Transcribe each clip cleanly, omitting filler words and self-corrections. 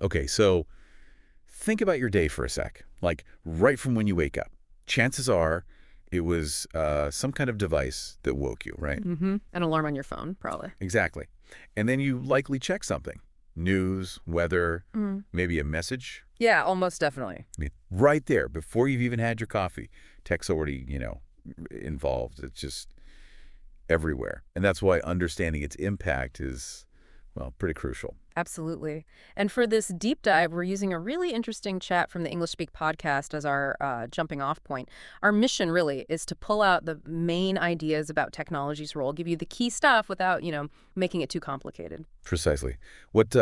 Okay, so think about your day for a sec. Like right from when you wake up. Chances are it was some kind of device that woke you, right? An alarm on your phone, probably. Exactly. And then you likely check something. News, weather, Mm. maybe a message. Yeah, almost definitely. I mean, right there, before you've even had your coffee, tech's already, involved. It's just everywhere. And that's why understanding its impact is, well, pretty crucial. Absolutely. And for this deep dive, we're using a really interesting chat from the English Speak podcast as our jumping off point. Our mission really is to pull out the main ideas about technology's role, give you the key stuff without, making it too complicated. Precisely. What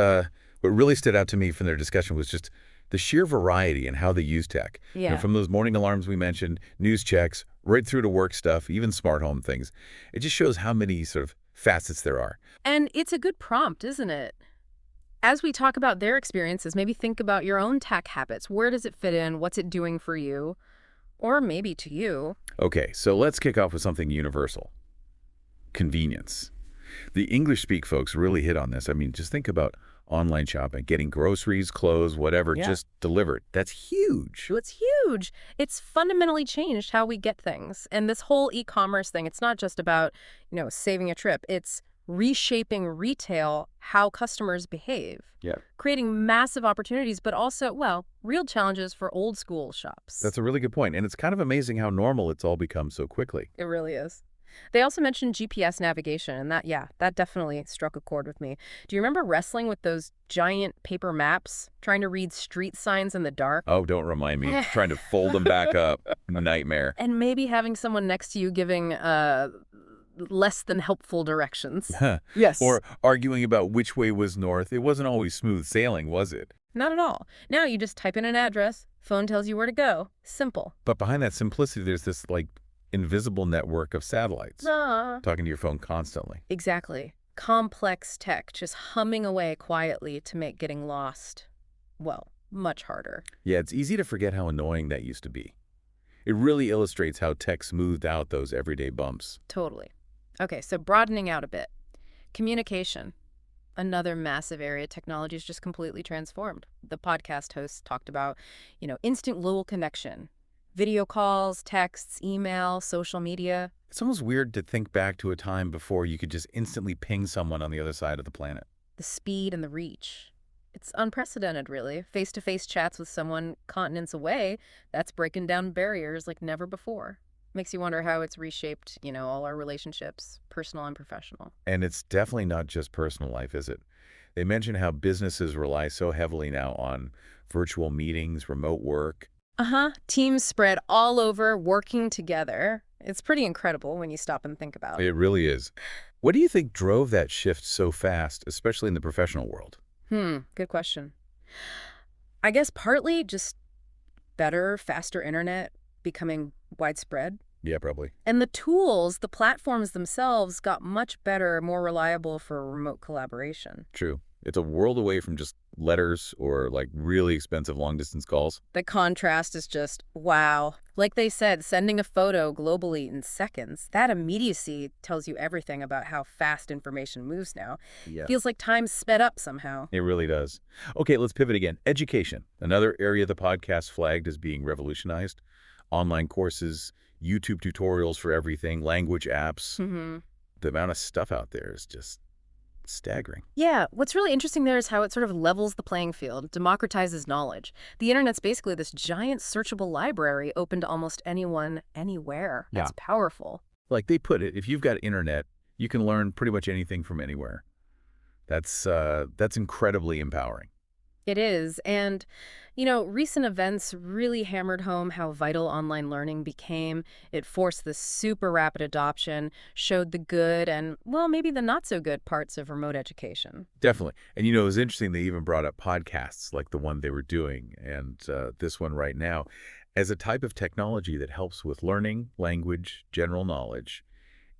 really stood out to me from their discussion was just the sheer variety in how they use tech. Yeah. From those morning alarms we mentioned, news checks, right through to work stuff, even smart home things. It just shows how many sort of facets there are. And it's a good prompt, isn't it? As we talk about their experiences, maybe think about your own tech habits. Where does it fit in? What's it doing for you? Or maybe to you. Okay, so let's kick off with something universal. Convenience. The English speak folks really hit on this. I mean, just think about online shopping, getting groceries, clothes, whatever, Yeah. just delivered. That's huge. It's huge. It's fundamentally changed how we get things. And this whole e-commerce thing, it's not just about, saving a trip. It's reshaping retail, how customers behave. Yeah. Creating massive opportunities, but also, well, real challenges for old school shops. That's a really good point. And it's kind of amazing how normal it's all become so quickly. It really is. They also mentioned GPS navigation, and that definitely struck a chord with me. Do you remember wrestling with those giant paper maps, trying to read street signs in the dark? Oh, don't remind me. Trying to fold them back up. Nightmare. And maybe having someone next to you giving less than helpful directions. Yes. Or arguing about which way was north. It wasn't always smooth sailing, was it? Not at all. Now you just type in an address, phone tells you where to go. Simple. But behind that simplicity, there's this, invisible network of satellites talking to your phone constantly. Exactly. Complex tech just humming away quietly to make getting lost, well, much harder. Yeah, it's easy to forget how annoying that used to be. It really illustrates how tech smoothed out those everyday bumps. Totally. Okay, so broadening out a bit. Communication. Another massive area technology's just completely transformed. The podcast host talked about, instant global connection. Video calls, texts, email, social media. It's almost weird to think back to a time before you could just instantly ping someone on the other side of the planet. The speed and the reach. It's unprecedented, really. Face-to-face chats with someone continents away, that's breaking down barriers like never before. Makes you wonder how it's reshaped, all our relationships, personal and professional. And it's definitely not just personal life, is it? They mention how businesses rely so heavily now on virtual meetings, remote work. Teams spread all over, working together. It's pretty incredible when you stop and think about it. It really is. What do you think drove that shift so fast, especially in the professional world? Good question. I guess partly just better, faster internet becoming widespread. Yeah, probably. And the tools, the platforms themselves got much better, more reliable for remote collaboration. True. It's a world away from just letters or really expensive long-distance calls. The contrast is just, wow. Like they said, sending a photo globally in seconds, that immediacy tells you everything about how fast information moves now. Yeah. Feels like time's sped up somehow. It really does. Okay, let's pivot again. Education. Another area the podcast flagged as being revolutionized. Online courses, YouTube tutorials for everything, language apps. The amount of stuff out there is just staggering. Yeah, what's really interesting there is how it sort of levels the playing field, democratizes knowledge. The internet's basically this giant searchable library open to almost anyone, anywhere. Yeah. That's powerful. Like they put it, if you've got internet, you can learn pretty much anything from anywhere. That's incredibly empowering. It is. And, recent events really hammered home how vital online learning became. It forced this super rapid adoption, showed the good and, well, maybe the not so good parts of remote education. Definitely. And, it was interesting they even brought up podcasts like the one they were doing and this one right now as a type of technology that helps with learning, language, general knowledge.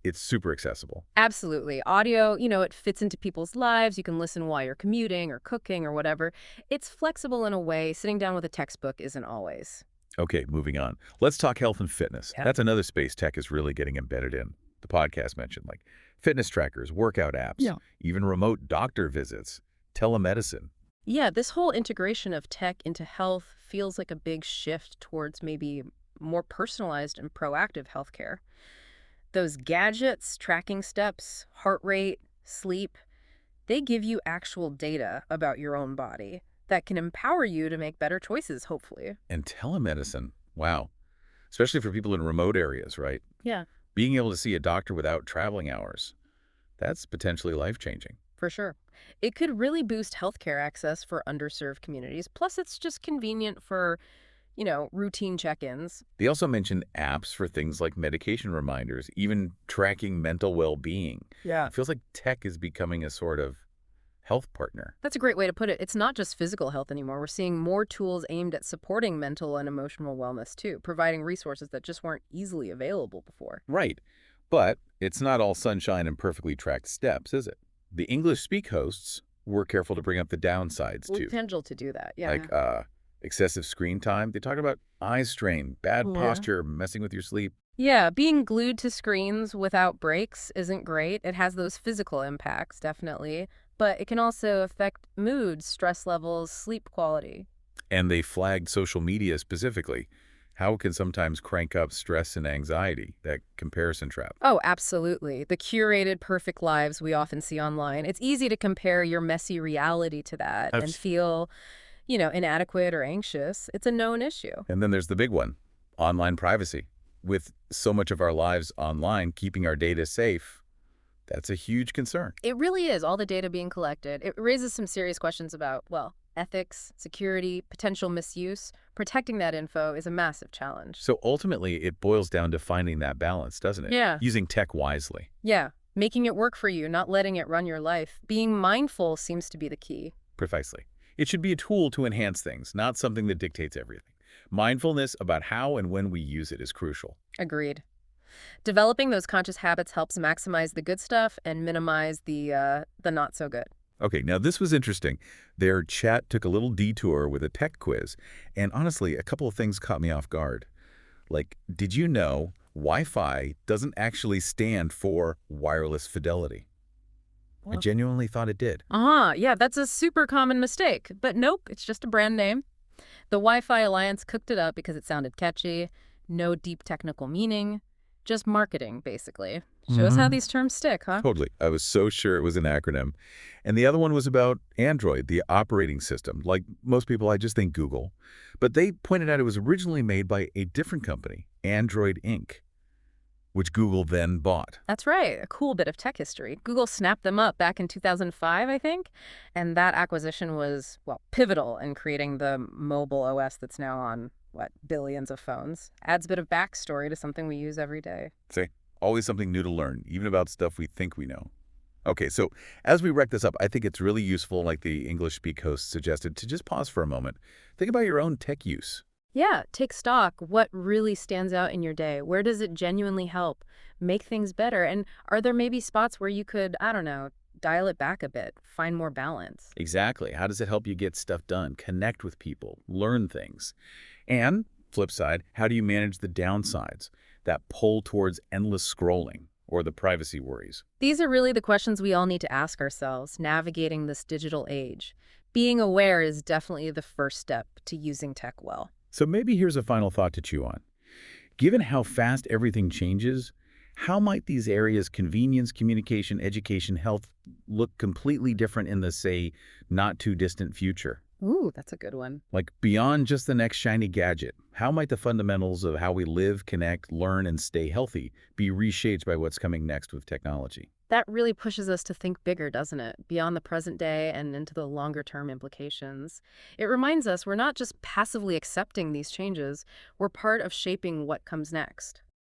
It's super accessible. Absolutely. Audio, it fits into people's lives. You can listen while you're commuting or cooking or whatever. It's flexible in a way sitting down with a textbook isn't always. Okay, moving on. Let's talk health and fitness. Yeah. That's another space tech is really getting embedded in. The podcast mentioned fitness trackers, workout apps, even remote doctor visits, telemedicine. Yeah, this whole integration of tech into health feels like a big shift towards maybe more personalized and proactive healthcare. Those gadgets, tracking steps, heart rate, sleep, they give you actual data about your own body that can empower you to make better choices, hopefully. And telemedicine, wow. Especially for people in remote areas, right? Yeah, Being able to see a doctor without traveling hours, that's potentially life-changing. for sure. It could really boost healthcare access for underserved communities. Plus, it's just convenient for, routine check-ins. They also mentioned apps for things like medication reminders, even tracking mental well-being. Yeah. It feels like tech is becoming a sort of health partner. That's a great way to put it. It's not just physical health anymore. We're seeing more tools aimed at supporting mental and emotional wellness too, providing resources that just weren't easily available before. Right. But it's not all sunshine and perfectly tracked steps, is it? The English speak hosts were careful to bring up the downsides too, Potential to do that, yeah. like excessive screen time. They talk about eye strain, bad Yeah. posture, messing with your sleep. Yeah, being glued to screens without breaks isn't great. It has those physical impacts, definitely, but it can also affect mood, stress levels, sleep quality. And they flagged social media specifically. How it can sometimes crank up stress and anxiety, that comparison trap. Oh, absolutely. The curated perfect lives we often see online. It's easy to compare your messy reality to that and feel, inadequate or anxious. It's a known issue. And then there's the big one, online privacy. With so much of our lives online, keeping our data safe, that's a huge concern. It really is, all the data being collected. It raises some serious questions about, well, ethics, security, potential misuse. Protecting that info is a massive challenge. So ultimately, it boils down to finding that balance, doesn't it? Yeah. Using tech wisely. Yeah. Making it work for you, not letting it run your life. Being mindful seems to be the key. Precisely. It should be a tool to enhance things, not something that dictates everything. Mindfulness about how and when we use it is crucial. Agreed. Developing those conscious habits helps maximize the good stuff and minimize the not so good. Okay, now this was interesting. Their chat took a little detour with a tech quiz, and honestly, a couple of things caught me off guard. Like, did you know Wi-Fi doesn't actually stand for wireless fidelity? I Well, genuinely thought it did. yeah, that's a super common mistake. But nope, it's just a brand name. The Wi-Fi Alliance cooked it up because it sounded catchy, no deep technical meaning, just marketing, basically. Shows how these terms stick, huh? Totally. I was so sure it was an acronym. And the other one was about Android, the operating system. Like most people, I just think Google. But they pointed out it was originally made by a different company, Android Inc., which Google then bought. That's right, a cool bit of tech history. Google snapped them up back in 2005, I think, and that acquisition was, well, pivotal in creating the mobile OS that's now on, billions of phones. Adds a bit of backstory to something we use every day. See, always something new to learn, even about stuff we think we know. Okay, so as we wrap this up, I think it's really useful, like the English Speak host suggested, to just pause for a moment. Think about your own tech use. Yeah, take stock. What really stands out in your day? Where does it genuinely help make things better? And are there maybe spots where you could, I don't know, dial it back a bit, find more balance? Exactly. How does it help you get stuff done, connect with people, learn things? And, flip side, how do you manage the downsides, that pull towards endless scrolling or the privacy worries? These are really the questions we all need to ask ourselves, navigating this digital age. Being aware is definitely the first step to using tech well. So maybe here's a final thought to chew on. Given how fast everything changes, how might these areas, convenience, communication, education, health, look completely different in the, say, not too distant future? Ooh, that's a good one. Like beyond just the next shiny gadget, how might the fundamentals of how we live, connect, learn, and stay healthy be reshaped by what's coming next with technology? That really pushes us to think bigger, doesn't it? Beyond the present day and into the longer term implications. It reminds us we're not just passively accepting these changes, we're part of shaping what comes next.